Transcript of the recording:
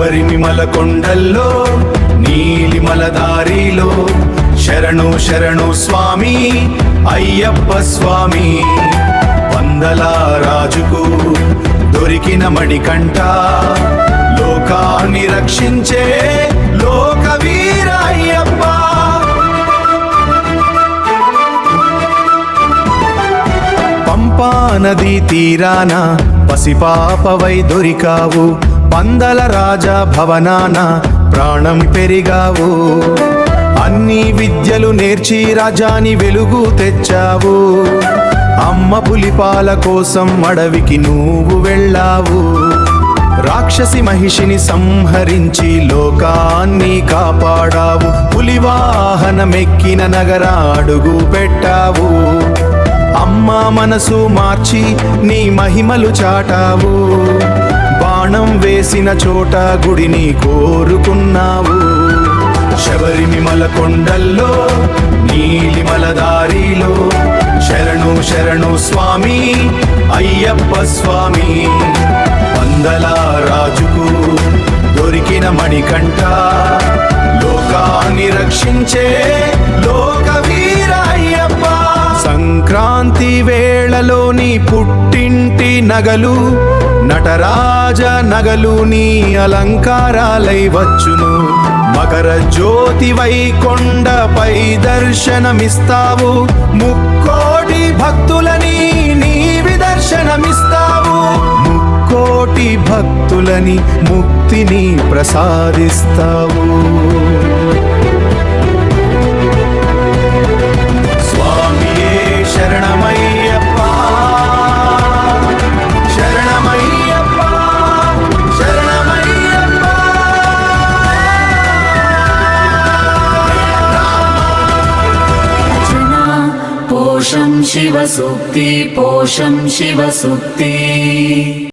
శబరిమల కొండల్లో నీలిమల దారిలో శరణు శరణు స్వామి అయ్యప్ప స్వామి. వందల రాజుకు దొరికిన మణికంఠ, లోకాన్ని రక్షించే లోకవీర అయ్యప్ప. పంపా నది తీరాన పసిపాపవై దొరికావు, పందల రాజా భవనాన ప్రాణం పెరిగావు. అన్ని విద్యలు నేర్చి రాజాని వెలుగు తెచ్చావు. అమ్మ పులిపాల కోసం అడవికి నువ్వు వెళ్ళావు. రాక్షసి మహిషిని సంహరించి లోకాన్ని కాపాడావు. పులివాహనమెక్కిన నగర అడుగు పెట్టావు. అమ్మ మనసు మార్చి నీ మహిమలు చాటావు. బాణం వేసిన చోట గుడిని కోరుకున్నావు. శబరిమల కొండల్లో నీలిమల దారిలో శరణు శరణు స్వామి అయ్యప్ప స్వామి. వందల రాజుకు దొరికిన మణికంఠ, లోకాన్ని రక్షించే లోకవీర అయ్యప్ప. సంక్రాంతి వేళలోని పుట్టింటి నగలు, నటరాజ నగలు నీ అలంకారాలై వచ్చును. మకర జ్యోతి వైకొండపై దర్శనమిస్తావు. ముక్కోటి భక్తులని నీవి దర్శనమిస్తావు. ముక్కోటి భక్తులని ముక్తిని ప్రసాదిస్తావు. స్వామియే శరణమయ్యప్ప, శరణమయ్యప్ప, శరణమయ్యప్ప. పోషం శివ సూక్తి, పోషం శివ సూక్తి.